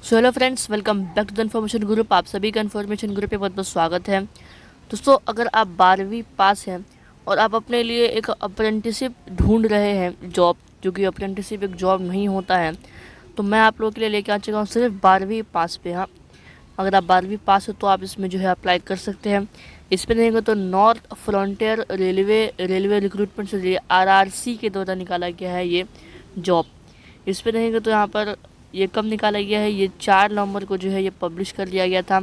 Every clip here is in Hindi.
So hello friends, welcome back to the information group. आप सभी का इन्फॉर्मेशन ग्रुप पे बहुत बहुत स्वागत है। दोस्तों, अगर आप 12वीं पास हैं और आप अपने लिए एक अप्रेंटिसिप ढूंढ रहे हैं, जॉब, जो कि अप्रेंटिसिप एक जॉब नहीं होता है, तो मैं आप लोगों के लिए लेके आ चुका हूँ सिर्फ 12वीं पास पे। हाँ, अगर आप 12वीं पास हो तो आप इसमें जो है अप्लाई कर सकते हैं। इस पर रहेंगे तो नॉर्थ फ्रंटियर रेलवे रिक्रूटमेंट से RRC के द्वारा निकाला गया है ये जॉब। इस पे रहेंगे तो यहाँ पर ये कब निकाला गया है, ये 4 नवंबर को जो है ये पब्लिश कर दिया गया था।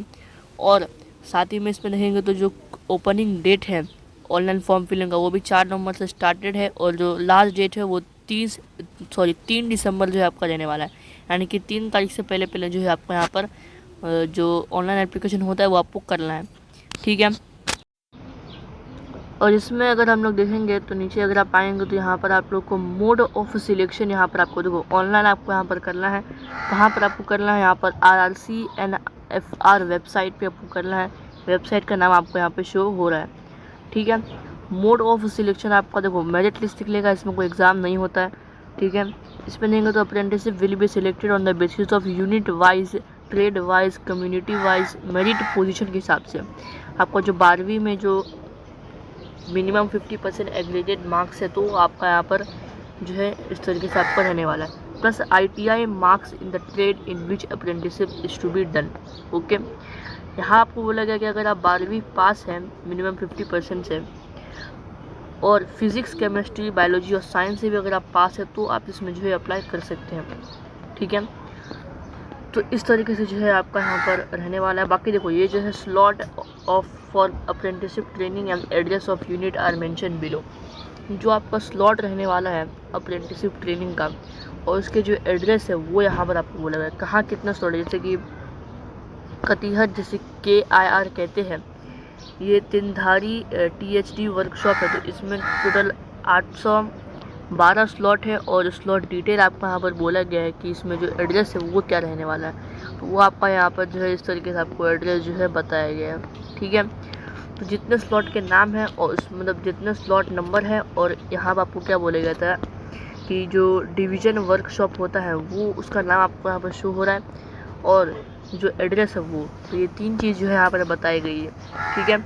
और साथ ही में इसमें रहेंगे तो जो ओपनिंग डेट है ऑनलाइन फॉर्म फिलिंग का, वो भी 4 नवंबर से स्टार्टेड है। और जो लास्ट डेट है वो 3 दिसंबर जो है आपका रहने वाला है। यानी कि 3 तारीख से पहले पहले जो है आपको यहाँ पर जो ऑनलाइन एप्लीकेशन होता है वो आपको करना है। ठीक है। और इसमें अगर हम लोग देखेंगे तो नीचे अगर आप आएंगे तो यहाँ पर आप लोग को मोड ऑफ सिलेक्शन, यहाँ पर आपको देखो ऑनलाइन आपको यहाँ पर करना है। कहाँ पर आपको करना है? यहाँ पर RRCNFR वेबसाइट पे आपको करना है। वेबसाइट का नाम आपको यहाँ पे शो हो रहा है। ठीक है। मोड ऑफ सिलेक्शन आपका देखो मेरिट लिस्ट निकलेगा, इसमें कोई एग्ज़ाम नहीं होता है। ठीक है। इसमें देंगे तो apprenticeship will be selected on the basis of unit wise, trade wise, community wise, merit position के हिसाब से। आपका जो 12वीं में जो मिनिमम 50% एग्रेडेड मार्क्स है तो आपका यहाँ पर जो है इस तरीके से आपका रहने वाला है। Plus ITI marks in the trade in which apprenticeship is to be done. Okay. यहाँ आपको बोला गया कि अगर आप 12वीं पास हैं मिनिमम 50% से, और फिजिक्स, केमिस्ट्री, बायोलॉजी और साइंस से भी अगर आप पास है तो आप इसमें जो है अप्लाई कर सकते हैं। ठीक है। तो इस तरीके से जो है आपका यहाँ पर रहने वाला है। बाकी देखो ये जो है slot of for apprenticeship training and address of unit are mention below. जो आपका स्लॉट रहने वाला है अप्रेंटिसशिप ट्रेनिंग का और उसके जो एड्रेस है वो यहाँ पर आपको बोला गया है। कहाँ कितना स्लॉट है, जैसे कि कटिहार, जैसे KIR कहते हैं, ये तिनधारी THD वर्कशॉप है, तो इसमें टोटल 812 स्लॉट है। और स्लॉट डिटेल आपको यहाँ पर बोला गया है कि इसमें जो एड्रेस है वो क्या रहने वाला है, तो वो आपका यहाँ पर जो है इस तरीके से आपको एड्रेस जो है बताया गया है। ठीक है। तो जितने स्लॉट के नाम है और मतलब जितने स्लॉट नंबर है, और यहाँ पर आपको क्या बोला गया था कि जो डिवीज़न वर्कशॉप होता है वो उसका नाम आपको यहाँ पर शो हो रहा है, और जो एड्रेस है वो, तो ये 3 चीज़ जो है यहाँ पर बताई गई है। ठीक है।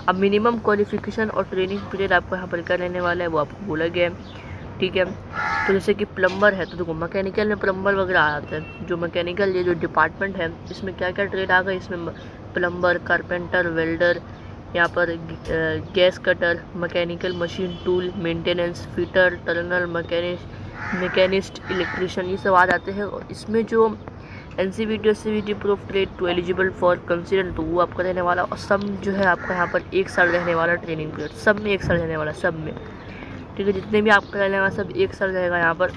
अब मिनिमम क्वालिफिकेशन और ट्रेनिंग पीरियड आपको यहाँ पर क्या रहने वाला है वो आपको बोला गया है। ठीक है। तो जैसे कि प्लम्बर है तो देखो मैकेनिकल में प्लम्बर वगैरह आ जाते हैं। जो मैकेनिकल ये जो डिपार्टमेंट है इसमें क्या क्या ट्रेड आ गए, इसमें प्लम्बर, कारपेंटर, वेल्डर, यहाँ पर gas cutter, mechanical machine tool, maintenance, fitter, Turner, machinist, electrician, ये सब आ जाते हैं। और इसमें जो NCVT और CVT proof trade to eligible for consider, तो वो आपका रहने वाला। और सब जो है आपका यहाँ पर 1 साल रहने वाला ट्रेनिंग पीरियड, सब में 1 साल रहने वाला, सब में। ठीक है। जितने भी आपका रहने वाला सब 1 साल रहेगा यहाँ पर।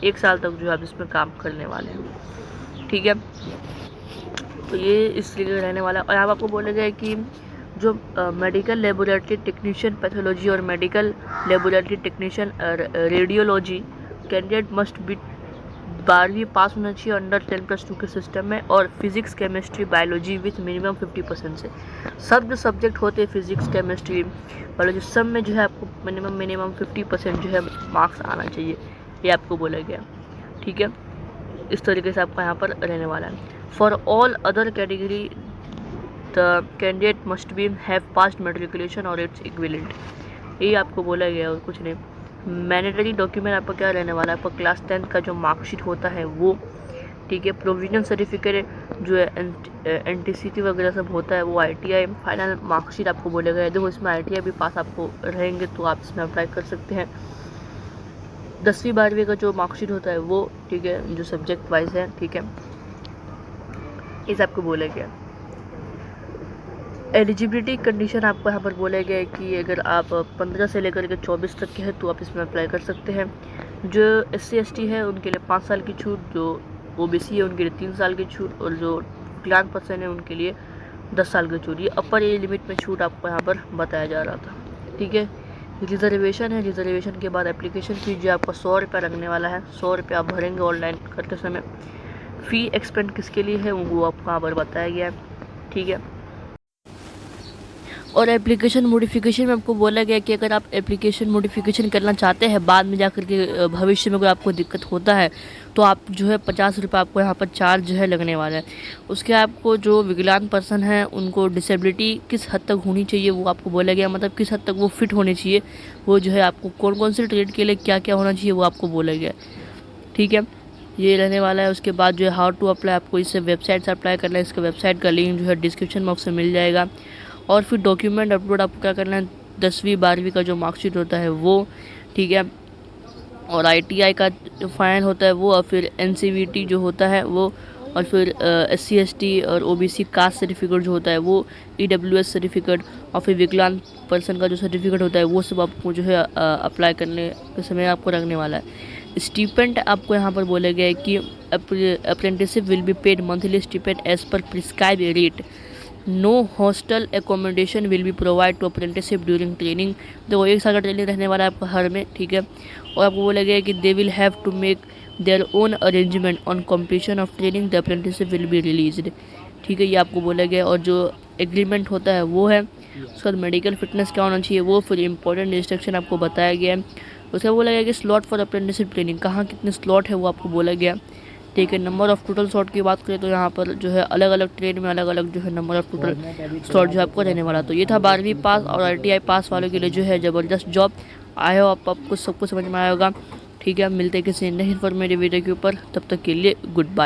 1 साल तक जो है आप इसमें काम करने वाले हैं। ठीक है। तो ये इस लिए रहने वाला है। और यहाँ पर आपको बोला गया है कि जो मेडिकल लेबोरेटरी टेक्नीशियन पैथोलॉजी और medical laboratory technician radiology candidate must be 12वीं पास होना चाहिए अंडर 10+2 के सिस्टम में, और physics, chemistry, biology with minimum 50% से। सब जो सब्जेक्ट होते हैं फिजिक्स, केमिस्ट्री, बायोलॉजी, सब में जो है आपको मिनिमम 50% जो है मार्क्स आना चाहिए, ये आपको बोला गया। ठीक है। इस तरीके से आपका यहाँ पर रहने वाला है। For all other category the candidate must be have passed matriculation और इट्स इक्विवेलेंट, यही आपको बोला गया और कुछ नहीं। मैंडेटरी डॉक्यूमेंट आपका क्या रहने वाला है, आपका क्लास 10 का जो मार्कशीट होता है वो। ठीक है। प्रोविजनल सर्टिफिकेट जो है NTCT वगैरह सब होता है वो, ITI फाइनल मार्कशीट आपको बोला गया है। देखो इसमें ITI भी पास आपको रहेंगे तो आप इसमें अप्लाई कर सकते हैं। 10वीं 12वीं का जो मार्कशीट होता है वो, ठीक है, जो सब्जेक्ट वाइज है। ठीक है। इस आपको बोला गया। एलिजिबिलिटी कंडीशन आपको यहाँ पर बोला गया है कि अगर आप 15 से लेकर के 24 तक के हैं तो आप इसमें अप्लाई कर सकते हैं। जो SC ST है उनके लिए 5 साल की छूट, जो OBC है उनके लिए 3 साल की छूट, और जो विकलांग पर्सन है उनके लिए 10 साल की छूट। ये अपर एज लिमिट में छूट आपको यहाँ पर बताया जा रहा था। ठीक है। रिजर्वेशन है, रिजर्वेशन के बाद एप्लीकेशन फीस जो आपका 100 रुपया लगने वाला है। 100 रुपया आप भरेंगे ऑनलाइन करते समय। फ़ी एक्सपेंड किसके लिए है वो आपको यहाँ पर बताया गया है। ठीक है। और एप्लीकेशन मॉडिफिकेशन में आपको बोला गया कि अगर आप एप्लीकेशन मॉडिफिकेशन करना चाहते हैं बाद में जाकर के भविष्य में कोई आपको दिक्कत होता है तो आप जो है 50 रुपये आपको यहाँ पर चार्ज जो है लगने वाला है। उसके आपको जो विकलांग पर्सन है उनको डिसेबिलिटी किस हद तक होनी चाहिए वो आपको बोला गया, मतलब किस हद तक वो फिट होने चाहिए, वो जो है आपको कौन कौन से ट्रेड के लिए क्या क्या होना चाहिए वो आपको बोला गया। ठीक है, ये रहने वाला है। उसके बाद जो है हाउ टू अप्लाई, आपको इससे वेबसाइट से अप्लाई करना है। इसका वेबसाइट का लिंक जो है डिस्क्रिप्शन बॉक्स में मिल जाएगा। और फिर डॉक्यूमेंट अपलोड आपको क्या करना है, 10वीं 12वीं का जो मार्कशीट होता है वो, ठीक है, और ITI का जो फाइन होता है वो, और फिर NCVT जो होता है वो, और फिर SC ST और OBC कास्ट सर्टिफिकेट जो होता है वो, EWS सर्टिफिकेट, और फिर विकलांग पर्सन का जो सर्टिफिकेट होता है वो सब आपको जो है अप्लाई करने के समय आपको रखने वाला है। स्टीपेंड आपको यहाँ पर बोला गया है कि apprenticeship will be paid monthly stipend as per prescribe rate. No hostel accommodation will be provide to apprenticeship during training. देखो 1 साल का ट्रेनिंग रहने वाला है आपका हर में, ठीक है। और आपको बोला गया है कि they will have to make their own arrangement on completion of training the apprenticeship will be released. ठीक है, ये आपको बोला गया है। और जो एग्रीमेंट होता है वो है, उसके बाद मेडिकल फिटनेस क्या होना चाहिए वो, फिर इंपॉर्टेंट इंस्ट्रक्शन आपको बताया गया है। उसका बोला गया कि स्लॉट फॉर अप्रेंटिसशिप ट्रेनिंग, कहाँ कितने स्लॉट है वो आपको बोला गया। ठीक है, नंबर ऑफ टोटल स्लॉट की बात करें तो यहाँ पर जो है अलग अलग ट्रेड में अलग अलग जो है नंबर ऑफ टोटल स्लॉट जो आपको रहने वाला। तो ये था 12वीं पास और ITI पास वालों के लिए जो है ज़बरदस्त जॉब। आई होप आपको सब कुछ समझ में आया होगा। ठीक है, मिलते हैं किसी नई इन्फॉर्मेटिव वीडियो के ऊपर, तब तक के लिए गुड बाय।